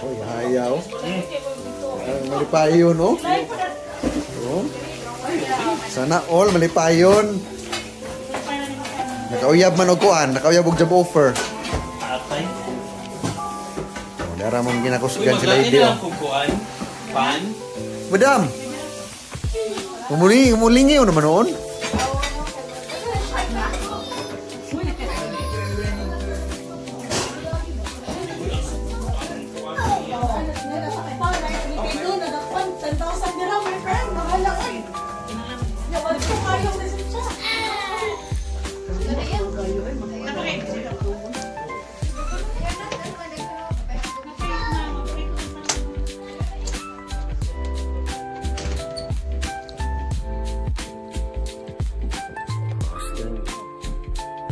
Uy, hayaw. Malipayon, oh. Sana all malipayon. Nakauyab man og kuan, nakauyab og job offer. Atay. Dara mong ginakusgan sila ide. Pan. Madam. Umulingi naman noon.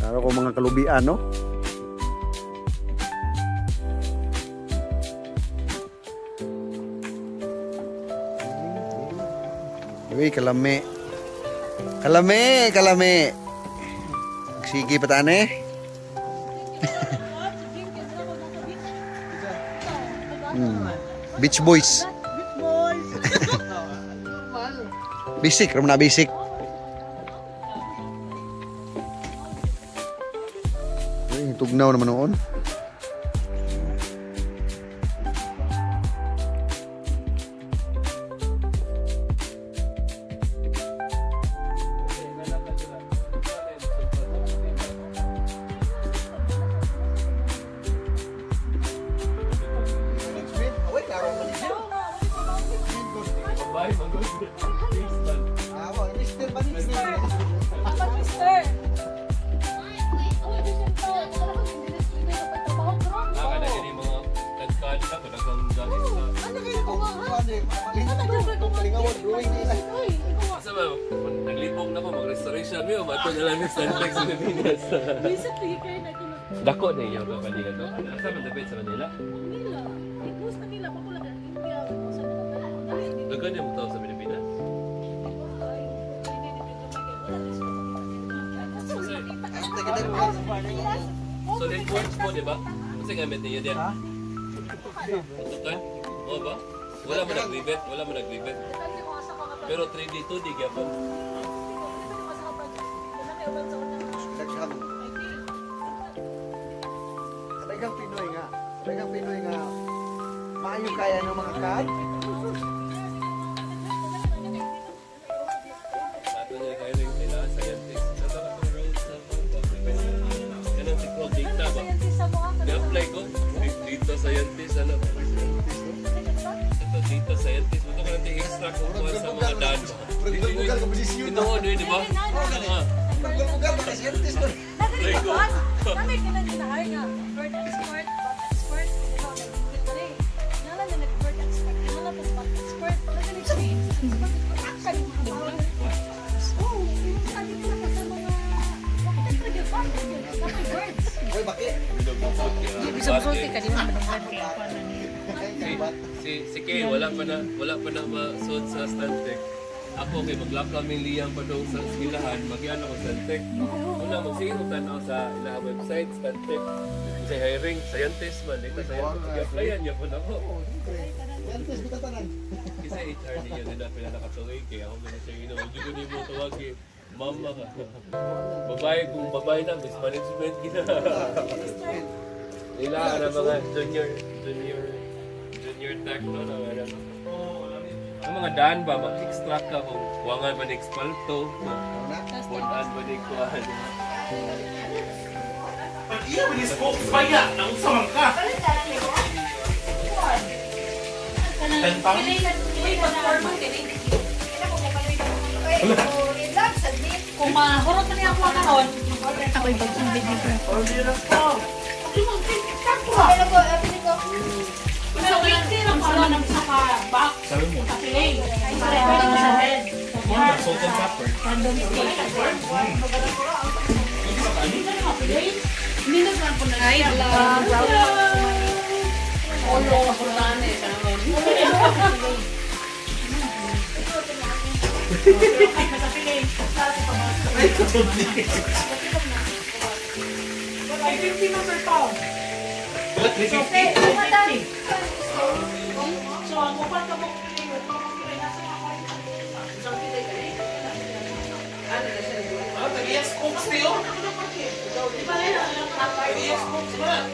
Araw ko mga kalubian, no? Uy, kalame. Kalame. Sige pa tane. Beach Boys. Basic, ram na basic. Tugnaw naman noon. Naglipong na ko mag-restoration mo, mato na lang sa Santex Pilipinas. Dako na iyo ka kanila to. Asa man dapat sa Manila? Manila. Gusto nila pa pula India sa Dagan yung tao sa Pilipinas. So then works mo, di ba? Kasi gamit niyo din. Tutukan? Oo ba? Wala mo nag-ribet. Pero 3D, 2D gapon. Talagang Pinoy nga. Maayo kaya ng mga kad. Ato niya kayo rin nila, scientist. Sa mga roads sa mga. Yan ang tiklo data ba? I-apply ko. Dito scientist, ano? Ito dito scientist. Ito ka natin extract kung kuha sa mga data. Bugal ka posisyon. Ito ko, di ba? Bugal ka scientist ko. Kami kinahir nga. Bird expert, bat expert. Ikaw nag-display. Nala na nag-bird expert. Nala po bat expert. Nagalit siya. Actually, mga bawal. Oo, sabi ko na sa mga... Bakit talaga ba? Kapag birds. Uy, bakit? Bisag-sulti ka, di mo Si Kay, wala pa na ma-suot sa Stantec. Ako kay maglak kaming liyang pa doon sa eskwelahan, mag-iano ko Stantec. Una, magsingin tanaw sa ila website, Stantec. Kasi hiring, scientist man, dito scientist. Mag-applyan niya po na ako. Scientist, buka tanan. Kasi HR niya nila pinakatuloy kay ako na siya ino. Hindi ko din mo tawagi. Mama ka. Babae, kung babae na, miss management kita. Nila ka na mga junior tech no na ano. Ang mga daan ba, mag-extract ka kung kuwangan ba ni Expalto, kuwangan ba ni kuwan. Iya, bilis ko, baya, nausamang ka. Tentang? Kung mahurot na niya ako karon, ako ibang video ko. Order ako. Pero hindi lang pala ng saka back. Sabi mo? Sa piling. Pwede mo sa head. Salt and pepper. Random steak. Hindi na piling. Hindi na saan po na. Ay, Olo, Hulane. Sa piling. Ay, kutuli. Ay, 50 na per pound. What? 350? Ah, tag-yes cooks niyo? Tag-yes cooks ba?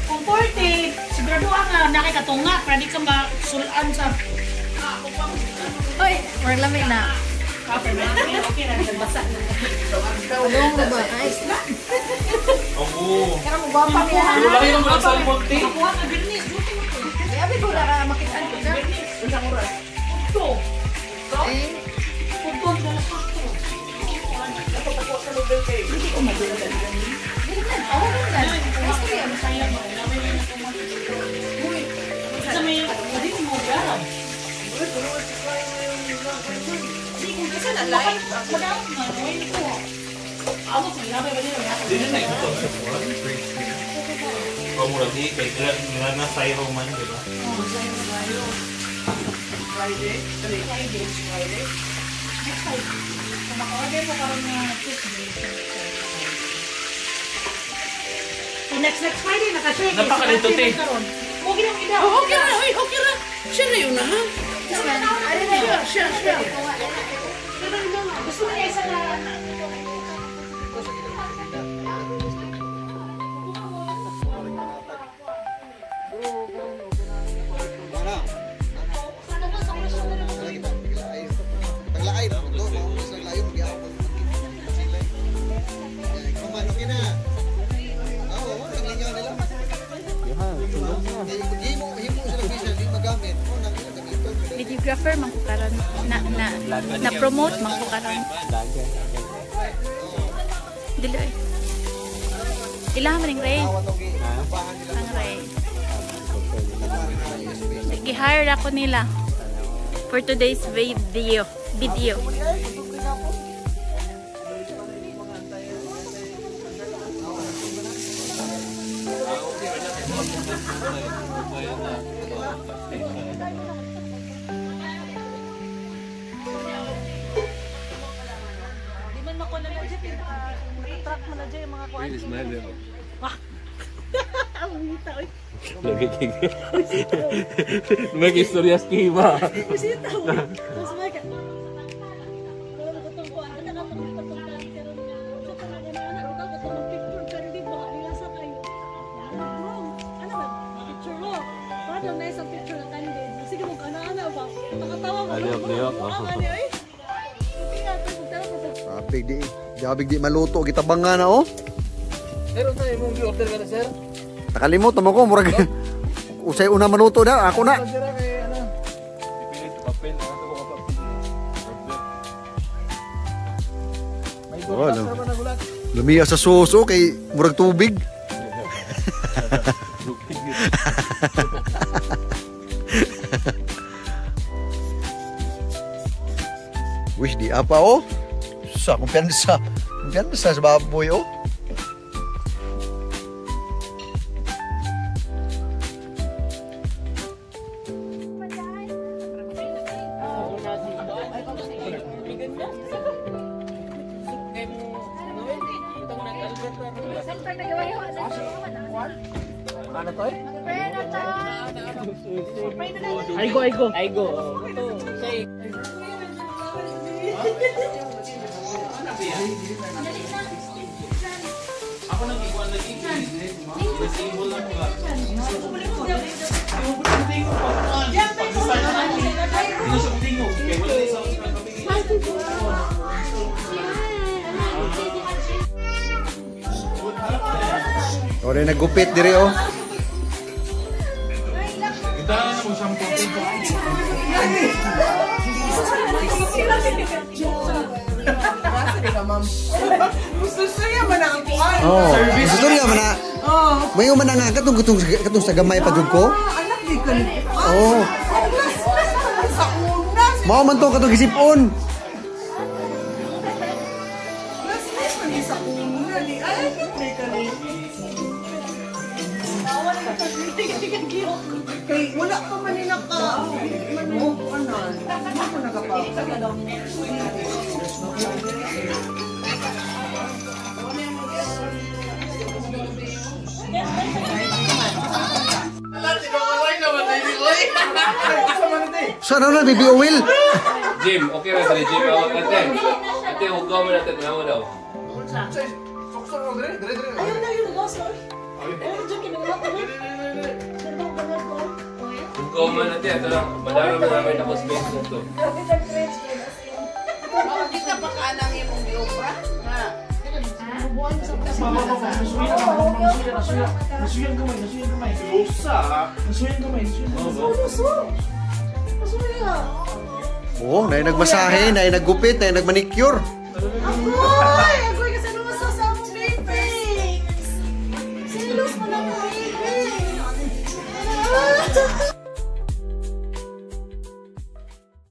Kung 40, sigurado nga nakikatunga, pwede ka masulaan sa... Uy, wag lamig na. Okay na, nagbasa na. Oo. Kaya mo guwapa niya. Laki naman ang salmon tea. Nakuha ka, Bernice. Buti mo ko. Kaya may gula ka makitaan ko ka. Isang oras. Punto. Eh, Punto, dalas ko. Hindi ko madula. ako mo na. Sayang mo. Lamay mo yung kumain. Sa may, hindi mo garap. Hindi, kung kasi na live, madawag na, hindi ko. Ako, may lamay ba nila? Hindi na ito. Oh, mura di. Kaya na sayro man, di ba? Friday. Next time. Kung maka-order mo karoon na Tuesday. So next Friday, nakashare. Napakalito, te. Okay lang, ida. Okay ra, oy, okay ra. Siya na yun na, ha? Siya. Gusto mo niya isa na... Paglaay na ito, maubos ng layo, mag-iapon. Kumano ka na. Oo, naglingaw nila. Himo sila visa, di magamit. Oo, naglingaw. videographer man ko karon na promote man ko karon. Dili. Ilang man ring Ray. Ang Ray. Gi-hire ako nila for today's video. Di man mako na lang dyan, track mo na dyan yung mga kuwan. Really smile mo. Ang hita, oy. Mag-istorya skiba. Bisita, oy. Mas may ka. Wala ko itong kuwan. Ano ka itong patungkali ka rin nga. Sa talaga na anak, ikaw ka itong picture ka rin, di ba? Alilasa kayo. Ano ba? Picture mo. Paano na isang picture na candid? Sige mo, kana-ana ba? Nakatawa mo. Aliyok-liyok. Ano, oy? Hindi nga, pagkutala ko sa... Gabig di maluto, kita banga na oh. Pero tayo mong order ka na, sir? Nakalimot mo ko, murag usay una maluto na, ako na. Pipilit papel. Ano ito ko papel? Wala. Lumiya sa suso kay murag tubig. Wish di apa oh. Sa kumpiyansa. Kumpiyansa sa baboy oh. Ano to eh? Aigo. Ako nang ikuan lagi. Nasimbol na ko ba? Ora nagupit diri oh. Kita na mo shampoo. Oh, gusto niya man na. May man nga katong sa gamay pa jud ko. Anak di ka ni. Oh. Sa una. Mao man to katong gisipon. Sa una ni. Ay, di ka ni. Kay wala pa man nila ka. Manok, ano? Ano nagapa? Sana na, baby oil. Jim, okay ba tali Jim? Awag natin. Ate, hugaw mo natin. Nawa daw. Ayun na yun, lost all. Ayun, dyan kinagawa ko. Hugaw mo natin. Ito lang. Madara mo namin tapos space na ito. Kita pa ka nang imong giobra? Ha? Nasuyan kamay. Lusa. Nasuyan kamay. Oo, na nagmasahe, na naggupit, na nagmanicure. Ako!